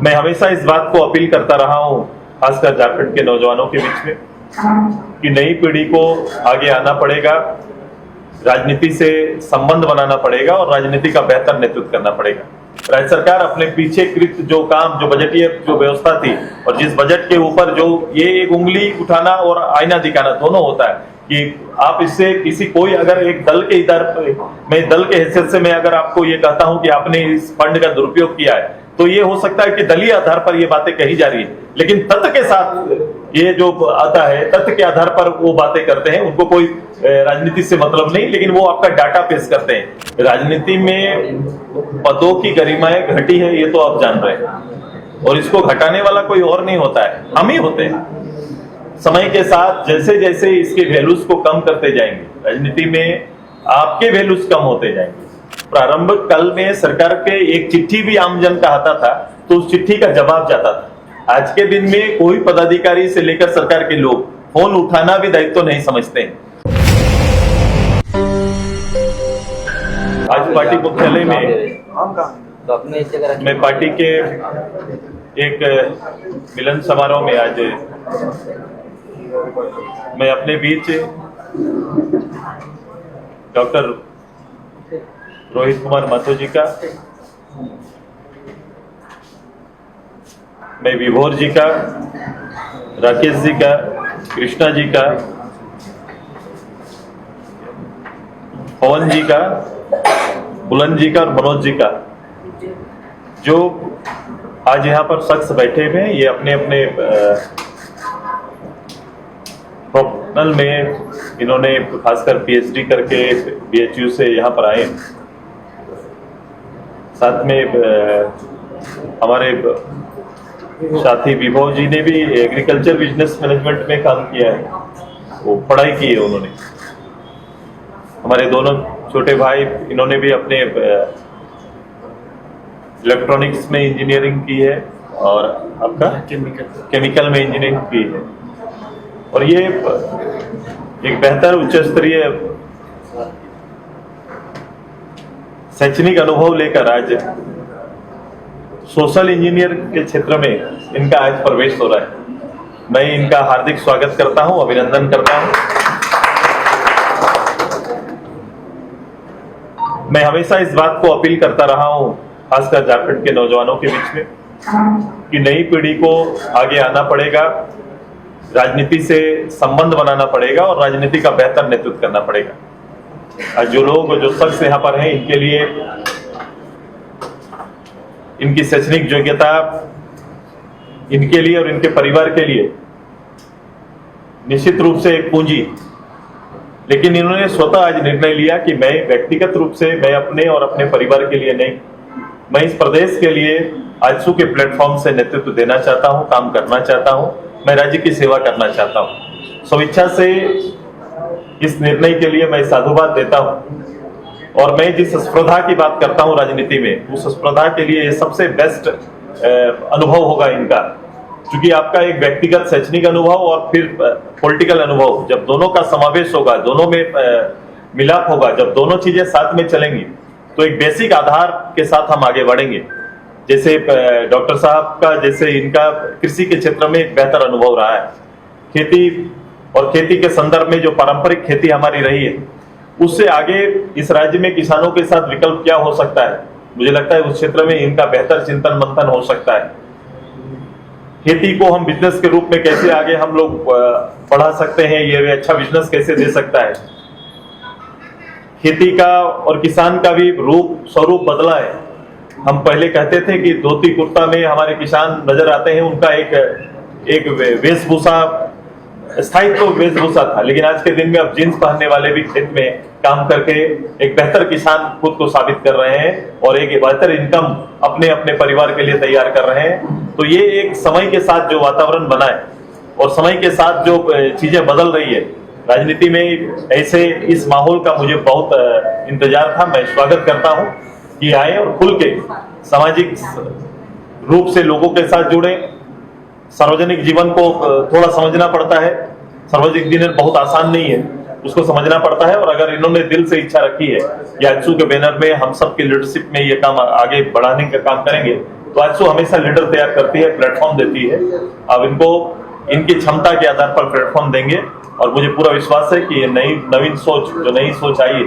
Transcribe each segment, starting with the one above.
मैं हमेशा इस बात को अपील करता रहा हूं, खासकर झारखंड के नौजवानों के बीच में, कि नई पीढ़ी को आगे आना पड़ेगा, राजनीति से संबंध बनाना पड़ेगा और राजनीति का बेहतर नेतृत्व करना पड़ेगा। राज्य सरकार अपने पीछे कृत जो काम, जो बजटीय जो व्यवस्था थी और जिस बजट के ऊपर जो ये एक उंगली उठाना और आईना दिखाना दोनों होता है कि आप इससे किसी कोई अगर एक दल के मैं दल के हैसियत से मैं अगर आपको ये कहता हूं कि आपने इस फंड का दुरुपयोग किया है, तो ये हो सकता है कि दलीय आधार पर ये बातें कही जा रही है, लेकिन तथ्य के साथ ये जो आता है, तथ्य के आधार पर वो बातें करते हैं। उनको कोई राजनीति से मतलब नहीं, लेकिन वो आपका डाटा पेश करते हैं। राजनीति में पदों की गरिमाएं घटी है, ये तो आप जान रहे हैं, और इसको घटाने वाला कोई और नहीं होता है, हम ही होते हैं। समय के साथ जैसे जैसे इसके वैल्यूज को कम करते जाएंगे, राजनीति में आपके वैल्यूज कम होते जाएंगे। प्रारंभ काल में सरकार के एक चिट्ठी भी आमजन का आता था तो उस चिट्ठी का जवाब जाता था। आज के दिन में कोई पदाधिकारी से लेकर सरकार के लोग फोन उठाना भी दायित्व नहीं समझते हैं। आज पार्टी मुख्यालय में मैं पार्टी के एक मिलन समारोह में आज मैं अपने बीच डॉक्टर रोहित कुमार माथुर जी का, मैं विभोर जी का, राकेश जी का, कृष्णा जी का, पवन जी का, बुलंद जी का और मनोज जी का, जो आज यहाँ पर शख्स बैठे हुए हैं, ये अपने अपने प्रोफेशनल में इन्होंने खासकर पीएचडी करके बीएचयू से यहाँ पर आए। साथ में हमारे साथी विभव जी ने भी एग्रीकल्चर बिजनेस मैनेजमेंट में काम किया है, वो पढ़ाई की है उन्होंने। हमारे दोनों छोटे भाई, इन्होंने भी अपने इलेक्ट्रॉनिक्स में इंजीनियरिंग की है और आपका केमिकल में इंजीनियरिंग की है। और ये एक बेहतर उच्च स्तरीय शैक्षणिक अनुभव लेकर आज सोशल इंजीनियर के क्षेत्र में इनका आज प्रवेश हो रहा है। मैं इनका हार्दिक स्वागत करता हूं, अभिनंदन करता हूं। मैं हमेशा इस बात को अपील करता रहा हूं, खासकर झारखंड के नौजवानों के बीच में, कि नई पीढ़ी को आगे आना पड़ेगा, राजनीति से संबंध बनाना पड़ेगा और राजनीति का बेहतर नेतृत्व करना पड़ेगा। आज जो शख्स यहाँ पर हैं, इनके लिए इनकी शैक्षणिक योग्यता, इनके लिए और इनके परिवार के लिए निश्चित रूप से एक पूंजी, लेकिन इन्होंने स्वतः आज निर्णय लिया कि मैं व्यक्तिगत रूप से, मैं अपने और अपने परिवार के लिए नहीं, मैं इस प्रदेश के लिए आजसू के प्लेटफॉर्म से नेतृत्व देना चाहता हूं, काम करना चाहता हूं, मैं राज्य की सेवा करना चाहता हूं। स्वेच्छा से इस निर्णय के लिए मैं साधुवाद देता हूं। और मैं जिस स्पर्धा की बात करता हूं राजनीति में, उस स्पर्धा के लिए सबसे बेस्ट अनुभव होगा इनका, क्योंकि आपका एक व्यक्तिगत शैक्षणिक अनुभव और फिर पॉलिटिकल अनुभव, जब दोनों का समावेश होगा, दोनों में मिलाप होगा, जब दोनों चीजें साथ में चलेंगी, तो एक बेसिक आधार के साथ हम आगे बढ़ेंगे। जैसे डॉक्टर साहब का, जैसे इनका कृषि के क्षेत्र में एक बेहतर अनुभव रहा है, खेती और खेती के संदर्भ में जो पारंपरिक खेती हमारी रही है, उससे आगे इस राज्य में किसानों के साथ विकल्प क्या हो सकता है, मुझे लगता है उस क्षेत्र में इनका बेहतर चिंतन मंथन हो सकता है। खेती को हम बिजनेस के रूप में कैसे आगे हम लोग बढ़ा सकते हैं, ये अच्छा बिजनेस कैसे दे सकता है। खेती का और किसान का भी स्वरूप बदला है। हम पहले कहते थे कि धोती कुर्ता में हमारे किसान नजर आते हैं, उनका एक वेशभूषा, स्थायित्व वेशभूषा था, लेकिन आज के दिन में अब जींस पहनने वाले भी खेत में काम करके एक बेहतर किसान खुद को साबित कर रहे हैं और एक बेहतर इनकम अपने अपने परिवार के लिए तैयार कर रहे हैं। तो ये एक समय के साथ जो वातावरण बना है और समय के साथ जो चीजें बदल रही है राजनीति में, ऐसे इस माहौल का मुझे बहुत इंतजार था। मैं स्वागत करता हूं कि आए और खुल के सामाजिक रूप से लोगों के साथ जुड़े। सार्वजनिक जीवन को थोड़ा समझना पड़ता है, सार्वजनिक जीवन बहुत आसान नहीं है, उसको समझना पड़ता है। और अगर इन्होंने दिल से इच्छा रखी है कि आजसू के बैनर में हम सब के लीडरशिप में ये काम आगे बढ़ाने का काम करेंगे, तो आजसू हमेशा लीडर तैयार करती है, प्लेटफॉर्म देती है। अब इनको इनकी क्षमता के आधार पर प्लेटफॉर्म देंगे और मुझे पूरा विश्वास है कि ये नवीन सोच, जो नई सोच आई है,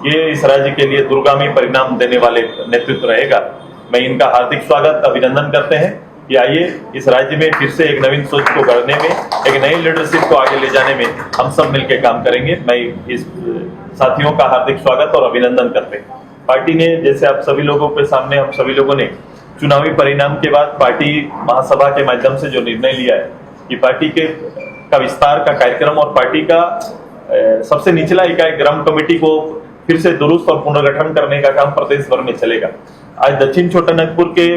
ये इस राज्य के लिए दूरगामी परिणाम देने वाले नेतृत्व रहेगा। मैं इनका हार्दिक स्वागत, अभिनंदन करते हैं कि आइए इस राज्य में फिर से एक नवीन सोच को गढ़ने में, एक नई लीडरशिप को आगे ले जाने में हम सब मिलकर काम करेंगे। मैं इस साथियों का हार्दिक स्वागत और अभिनंदन करते हैं। पार्टी ने, जैसे आप सभी लोगों के सामने हम सभी लोगों ने चुनावी परिणाम के बाद पार्टी महासभा के माध्यम से जो निर्णय लिया है कि पार्टी का विस्तार का कार्यक्रम और पार्टी का सबसे निचला इकाई ग्राम कमेटी को फिर से दुरुस्त और पुनर्गठन करने का काम प्रदेश भर में चलेगा। आज दक्षिण छोटानागपुर के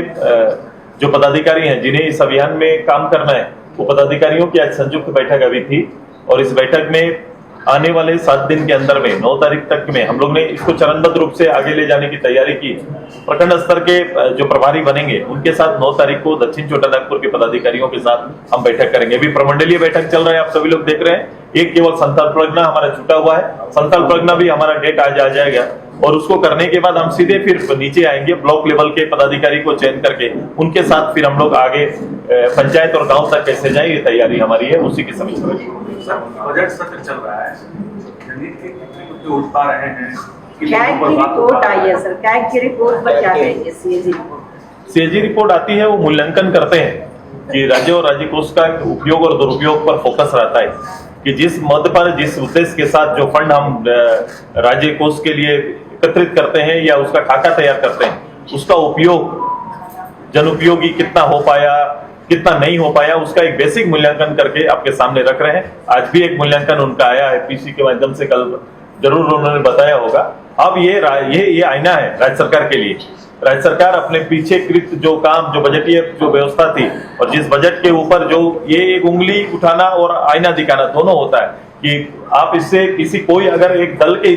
जो पदाधिकारी हैं जिन्हें इस अभियान में काम करना है, वो पदाधिकारियों की आज संयुक्त बैठक अभी थी और इस बैठक में आने वाले 7 दिन के अंदर में 9 तारीख तक में हम लोग ने इसको चरणबद्ध रूप से आगे ले जाने की तैयारी की। प्रखंड स्तर के जो प्रभारी बनेंगे उनके साथ 9 तारीख को दक्षिण छोटानागपुर के पदाधिकारियों के साथ हम बैठक करेंगे। अभी प्रमंडलीय बैठक चल रहा है, आप सभी लोग देख रहे हैं। एक केवल संथाल परगना हमारा छूटा हुआ है, संथाल परगना भी हमारा डेट आज आ जाएगा और उसको करने के बाद हम सीधे फिर नीचे आएंगे, ब्लॉक लेवल के पदाधिकारी को चयन करके उनके साथ फिर हम लोग आगे पंचायत और गांव तक कैसे जाए, ये तैयारी हमारी है, उसी की समीक्षा। बजट सत्र चल रहा है, मुद्दे उठ पा रहे हैं, कैग की रिपोर्ट आई है सर, कैग की रिपोर्ट पर क्या कहेंगे? सीएजी रिपोर्ट, सीएजी रिपोर्ट आती है, वो मूल्यांकन करते हैं कि राज्य और राज्य कोष का उपयोग और दुरुपयोग पर फोकस रहता है कि जिस मद पर, जिस उद्देश्य के साथ जो फंड हम राज्य कोष के लिए एकत्रित करते हैं या उसका खाका तैयार करते हैं, उसका उपयोग जनउपयोगी कितना हो पाया, कितना नहीं हो पाया, उसका एक बेसिक मूल्यांकन करके आपके सामने रख रहे हैं। आज भी एक मूल्यांकन उनका आया है पीसी के माध्यम से, कल जरूर उन्होंने बताया होगा। अब ये आईना है राज्य सरकार के लिए। राज्य सरकार अपने पीछे कृत जो काम, जो बजटीय जो व्यवस्था थी और जिस बजट के ऊपर जो ये एक उंगली उठाना और आईना दिखाना दोनों होता है कि आप इससे किसी कोई अगर एक दल के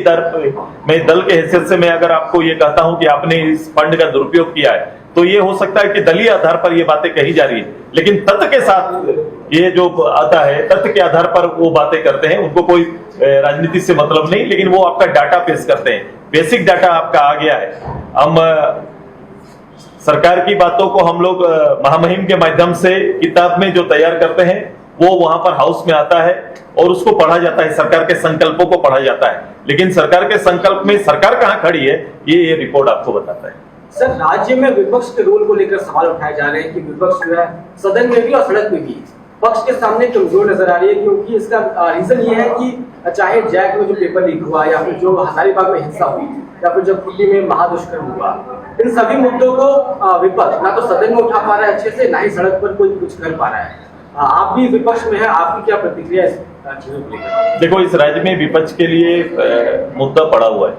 मैं दल के हैसियत से मैं अगर आपको ये कहता हूं कि आपने इस फंड का दुरुपयोग किया है, तो ये हो सकता है कि दलीय आधार पर ये बातें कही जा रही है, लेकिन तथ्य के साथ ये जो आता है, तथ्य के आधार पर वो बातें करते हैं। उनको कोई राजनीति से मतलब नहीं, लेकिन वो आपका डाटा पेश करते हैं। बेसिक डाटा आपका आ गया है। हम सरकार की बातों को हम लोग महामहिम के माध्यम से किताब में जो तैयार करते हैं वो वहां पर हाउस में आता है और उसको पढ़ा जाता है, सरकार के संकल्पों को पढ़ा जाता है। लेकिन सरकार के संकल्प में सरकार कहां खड़ी है, ये रिपोर्ट आपको बताता है। सर, राज्य में विपक्ष के रोल को लेकर सवाल उठाए जा रहे हैं कि विपक्ष जो है सदन में भी और सड़क में भी पक्ष के सामने कमजोर नजर आ रही है, क्योंकि इसका रीजन ये है कि चाहे जैक में जो पेपर लीक हुआ या फिर जो हजारीबाग में हिंसा हुई या फिर जब दिल्ली में महादुष्कर्म हुआ, इन सभी मुद्दों को विपक्ष ना तो सदन में उठा पा रहा है अच्छे से, ना ही सड़क पर कोई कुछ कर पा रहा है। आप भी विपक्ष में है, आपकी क्या प्रतिक्रिया इस चीजों को लेकर? देखो, इस राज्य में विपक्ष के लिए मुद्दा पड़ा हुआ है,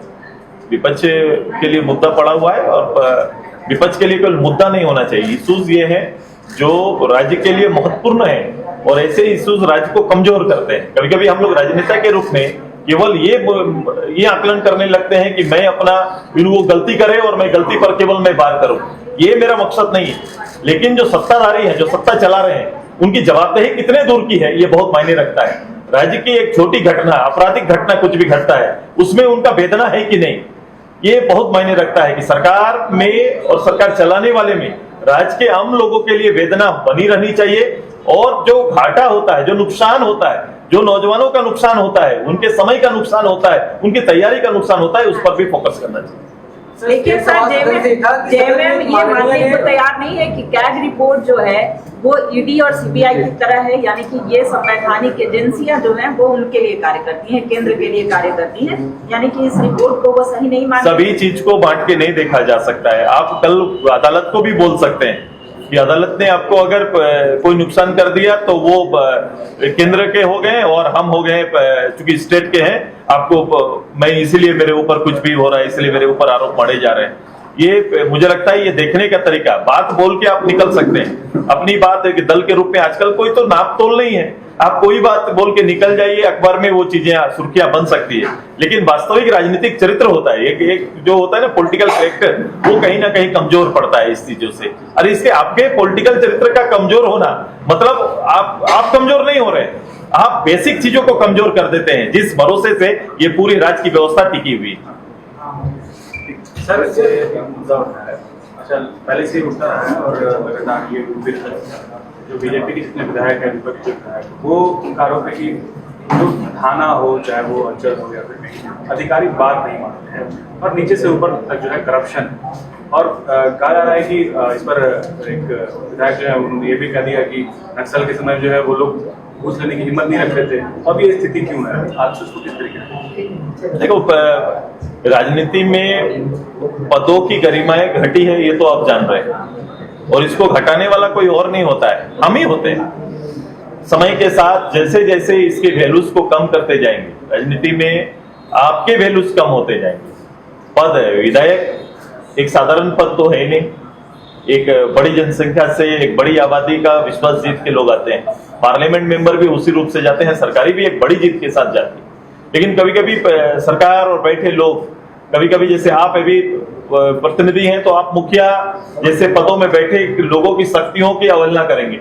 विपक्ष के लिए मुद्दा पड़ा हुआ है और विपक्ष के लिए कोई मुद्दा नहीं होना चाहिए। इश्यूज ये है जो राज्य के लिए महत्वपूर्ण है और ऐसे इश्यूज राज्य को कमजोर करते हैं। कभी कभी हम लोग राजनेता के रूप में केवल ये आकलन करने लगते हैं कि मैं अपना वो गलती करे और मैं गलती पर केवल मैं बात करूं, ये मेरा मकसद नहीं है। लेकिन जो सत्ताधारी हैं, जो सत्ता चला रहे हैं, उनकी जवाबदेही कितने दूर की है, ये बहुत मायने रखता है। राज्य की एक छोटी घटना, आपराधिक घटना कुछ भी घटता है, उसमें उनका वेदना है कि नहीं, ये बहुत मायने रखता है कि सरकार में और सरकार चलाने वाले में राज्य के आम लोगों के लिए वेदना बनी रहनी चाहिए। और जो घाटा होता है, जो नुकसान होता है, जो नौजवानों का नुकसान होता है, उनके समय का नुकसान होता है, उनकी तैयारी का नुकसान होता है, उस पर भी फोकस करना चाहिए। लेकिन सर जेएमएम ये मानने को तैयार नहीं है कि कैग रिपोर्ट जो है वो ईडी और सीबीआई की तरह है, यानी कि ये संवैधानिक एजेंसियां जो हैं वो उनके लिए कार्य करती हैं, केंद्र के लिए कार्य करती हैं, यानी कि इस रिपोर्ट को वो सही नहीं मानते। सभी चीज को बांट के नहीं देखा जा सकता है। आप कल अदालत को भी बोल सकते हैं कि अदालत ने आपको अगर कोई नुकसान कर दिया तो वो केंद्र के हो गए और हम हो गए चूंकि स्टेट के हैं, आपको मैं इसीलिए मेरे ऊपर कुछ भी हो रहा है, इसलिए मेरे ऊपर आरोप मढ़े जा रहे हैं। ये मुझे लगता है ये देखने का तरीका, बात बोल के आप निकल सकते हैं अपनी बात दल के रूप में। आजकल कोई तो नाप तोल नहीं है, आप कोई बात बोल के निकल जाइए, अखबार में वो चीजें सुर्खियां बन सकती है। लेकिन वास्तविक राजनीतिक चरित्र होता है, एक जो होता है ना पॉलिटिकल कैरेक्टर, वो कहीं ना कहीं कमजोर पड़ता है इस चीजों से। अरे इसके आपके पॉलिटिकल चरित्र का कमजोर होना मतलब आप कमजोर नहीं हो रहे, आप बेसिक चीजों को कमजोर कर देते हैं जिस भरोसे से ये पूरी राज्य की व्यवस्था टिकी हुई है। सर, मुद्दा उठाया अच्छा पहले से ही उठता रहा है और लगातार ये जो बीजेपी के जितने विधायक है विपक्ष के विधायक वो उनका आरोप है कि जो थाना हो चाहे वो अंचल हो या फिर कहीं अधिकारी बात नहीं मानते हैं और नीचे से ऊपर तक जो है करप्शन और कहा जा रहा है कि इस पर एक विधायक जो है उन्होंने ये भी कह दिया कि नक्सल के समय जो है वो लोग घूस लेने की हिम्मत नहीं रखते थे। अब ये स्थिति क्यों है, आज से उसको किस तरीके से? देखो राजनीति में पदों की गरिमाएं घटी है ये तो आप जान रहे हैं और इसको घटाने वाला कोई और नहीं होता है, हम ही होते हैं। समय के साथ जैसे जैसे इसके वैल्यूज को कम करते जाएंगे, राजनीति में आपके वैल्यूज कम होते जाएंगे। पद है, विधायक एक साधारण पद तो है नहीं, एक बड़ी जनसंख्या से एक बड़ी आबादी का विश्वास जीत के लोग आते हैं। पार्लियामेंट मेंबर भी उसी रूप से जाते हैं, सरकारी भी एक बड़ी जीत के साथ जाती है। लेकिन कभी कभी सरकार और बैठे लोग, कभी कभी जैसे आप अभी प्रतिनिधि हैं तो आप मुखिया जैसे पदों में बैठे लोगों की शक्तियों की अवहेलना करेंगे।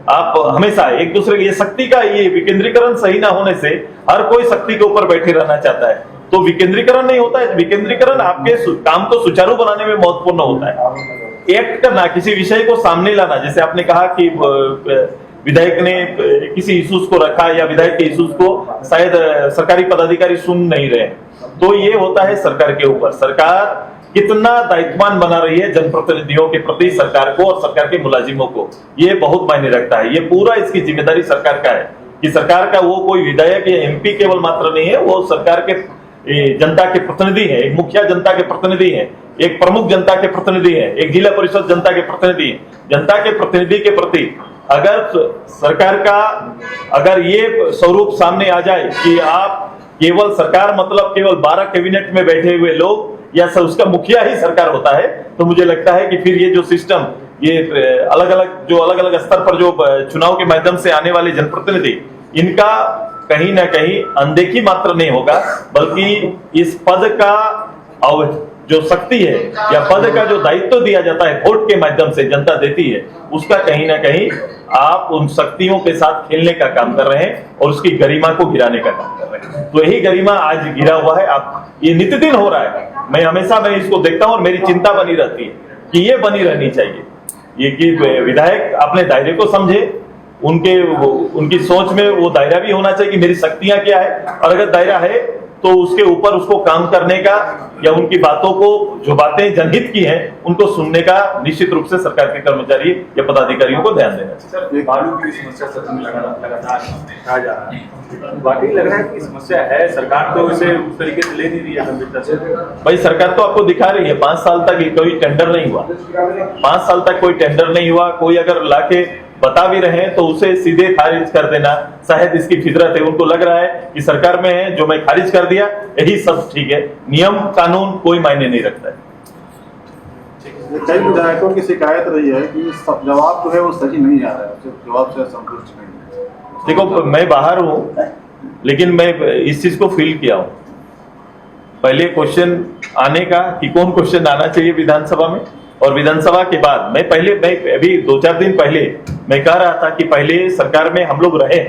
आप हमेशा एक दूसरे की, ये शक्ति का ये विकेंद्रीकरण सही ना होने से हर कोई शक्ति के ऊपर बैठे रहना चाहता है, तो विकेंद्रीकरण नहीं होता है। विकेंद्रीकरण आपके काम को सुचारू बनाने में महत्वपूर्ण होता है। एक्ट करना, किसी विषय को सामने लाना, जैसे आपने कहा कि विधायक ने किसी इश्यूज को रखा या विधायक के इश्यूज को शायद सरकारी पदाधिकारी सुन नहीं रहे, तो ये होता है सरकार के ऊपर। सरकार कितना दायित्ववान बना रही है जनप्रतिनिधियों के प्रति, सरकार को और सरकार के मुलाजिमों को, ये बहुत मायने रखता है। ये पूरा इसकी जिम्मेदारी सरकार का है कि सरकार का वो कोई विधायक या एमपी केवल मात्र नहीं है, वो सरकार के जनता के प्रतिनिधि है। एक मुखिया जनता के प्रतिनिधि है, एक प्रमुख जनता के प्रतिनिधि है, एक जिला परिषद जनता के प्रतिनिधि है। जनता के प्रतिनिधि के प्रति अगर सरकार का अगर ये स्वरूप सामने आ जाए कि आप केवल सरकार मतलब केवल 12 कैबिनेट में बैठे हुए लोग या उसका मुखिया ही सरकार होता है, तो मुझे लगता है कि फिर ये जो सिस्टम, ये अलग अलग स्तर पर जो चुनाव के माध्यम से आने वाले जनप्रतिनिधि, इनका कहीं ना कहीं अनदेखी मात्र नहीं होगा, बल्कि इस पद का जो शक्ति है या पद का जो दायित्व दिया जाता है वोट के माध्यम से जनता देती है, उसका कहीं ना कहीं आप उन शक्तियों के साथ खेलने का काम कर रहे हैं और उसकी गरिमा को गिराने का काम कर रहे हैं। तो यही गरिमा आज गिरा हुआ है। आप ये नित्यदिन हो रहा है, मैं हमेशा इसको देखता हूं और मेरी चिंता बनी रहती है कि ये बनी रहनी चाहिए, ये कि विधायक अपने दायरे को समझे, उनकी सोच में वो दायरा भी होना चाहिए कि मेरी शक्तियां क्या है, और अगर दायरा है तो उसके ऊपर उसको काम करने का या उनकी बातों को, जो बातें जनहित की हैं, उनको सुनने का निश्चित रूप से सरकार के कर्मचारी या पदाधिकारियों को ध्यान देना चाहिए। सर, बालू की समस्या सदन में लगातार कहा जा रहा है, वाकई लग रहा है कि समस्या है, सरकार तो इसे उस तरीके से ले नहीं रही है गंभीरता से। भाई सरकार तो आपको दिखा रही है, 5 साल तक कोई टेंडर नहीं हुआ, 5 साल तक कोई टेंडर नहीं हुआ। कोई अगर लाके बता भी रहे हैं तो उसे सीधे खारिज कर देना, शायद इसकी फितरत है। उनको लग रहा है कि सरकार में है, जो मैं खारिज कर दिया यही सब ठीक है। नियम कानून कोई मायने नहीं रखता है। कई विधायकों की शिकायत रही है कि सब जवाब जो है वो सही नहीं आ रहा है, जवाब से संतुष्ट नहीं है। देखो मैं बाहर हूं, लेकिन मैं इस चीज को फील किया हूं। पहले क्वेश्चन आने का कि कौन क्वेश्चन आना चाहिए विधानसभा में, और विधानसभा के बाद मैं अभी 2-4 दिन पहले मैं कह रहा था कि पहले सरकार में हम लोग रहे,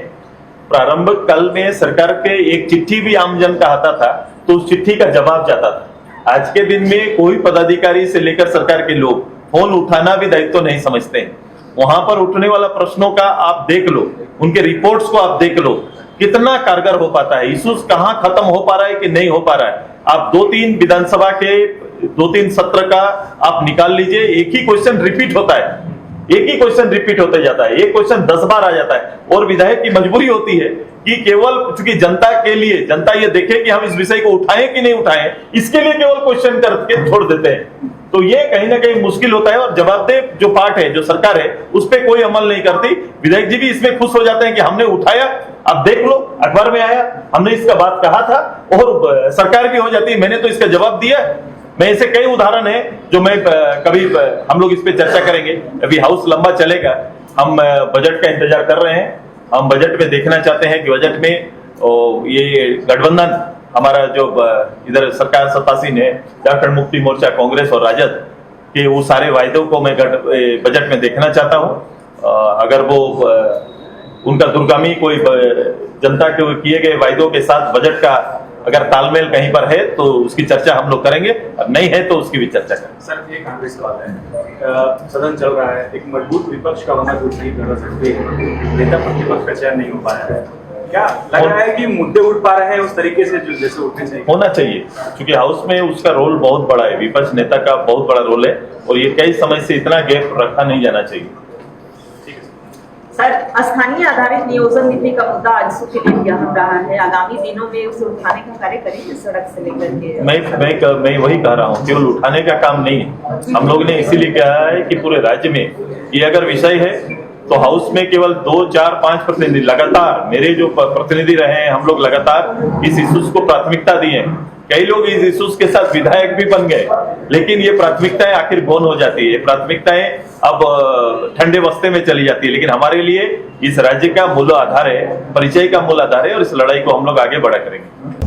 प्रारंभ काल में सरकार के एक चिट्ठी भी आमजन का आता था तो उस चिट्ठी का जवाब जाता था। आज के दिन में कोई पदाधिकारी से लेकर सरकार के लोग फोन उठाना भी दायित्व नहीं समझते हैं। वहां पर उठने वाला प्रश्नों का आप देख लो, उनके रिपोर्ट्स को आप देख लो, कितना कारगर हो पाता है, इश्यूज कहां खत्म हो पा रहा है कि नहीं हो पा रहा है। आप 2-3 विधानसभा के 2-3 सत्र का आप निकाल लीजिए, एक ही क्वेश्चन रिपीट होता है, एक ही क्वेश्चन रिपीट होते जाता है, एक क्वेश्चन 10 बार आ जाता है। और विधायक की मजबूरी होती है कि केवल चूंकि जनता के लिए, जनता ये देखे कि हम इस विषय को उठाएं कि नहीं उठाएं, इसके लिए केवल क्वेश्चन करके छोड़ देते हैं। तो ये कहीं ना कहीं मुश्किल होता है, और जवाबदेह जो पार्ट है, जो सरकार है, उस पर कोई अमल नहीं करती। विधायक जी भी इसमें खुश हो जाते हैं कि हमने उठाया, अब देख लो अखबार में आया, हमने इसका बात कहा था, और सरकार भी हो जाती है मैंने तो इसका जवाब दिया। मैं ऐसे कई उदाहरण है जो मैं कभी हम लोग इस पे चर्चा करेंगे। अभी हाउस लंबा चलेगा, हम बजट का इंतजार कर रहे हैं। हम बजट में देखना चाहते हैं कि बजट में ये गठबंधन हमारा जो इधर सरकार सत्तासीन है, झारखंड मुक्ति मोर्चा, कांग्रेस और राजद के, वो सारे वायदों को मैं बजट में देखना चाहता हूं। अगर वो उनका दुर्गामी कोई जनता के किए गए वायदों के साथ बजट का अगर तालमेल कहीं पर है तो उसकी चर्चा हम लोग करेंगे, और नहीं है तो उसकी भी चर्चा करेंगे। सर एक आखिरी सवाल है, सदन चल रहा है, एक मजबूत विपक्ष का होना कुछ नहीं कर सकते, नेता प्रतिपक्ष का चयन नहीं हो पाया है, क्या लग रहा है कि मुद्दे उठ पा रहे हैं उस तरीके से जो जैसे उठने चाहिए? होना चाहिए, क्योंकि हाउस में उसका रोल बहुत बड़ा है, विपक्ष नेता का बहुत बड़ा रोल है, और ये कई समय से इतना गैप रखा नहीं जाना चाहिए। सर, स्थानीय आधारित नियोजन नीति का मुद्दा आजसू के लिए अहम रहा है, आगामी दिनों में उसे उठाने का कार्य करेंगे सड़क से लेकर के। मैं वही कह रहा हूँ, केवल उठाने का काम नहीं है, हम लोग ने इसीलिए कहा है कि पूरे राज्य में ये अगर विषय है तो हाउस में केवल 2, 4, 5 प्रतिनिधि लगातार, मेरे जो प्रतिनिधि रहे हैं, हम लोग लगातार इस इश्यूज को प्राथमिकता दी है। कई लोग इस इश्यूज के साथ विधायक भी बन गए, लेकिन ये प्राथमिकताएं आखिर गौण हो जाती है, ये प्राथमिकताएं अब ठंडे बस्ते में चली जाती है। लेकिन हमारे लिए इस राज्य का मूल आधार है, परिचय का मूल आधार है, और इस लड़ाई को हम लोग आगे बढ़ा करेंगे।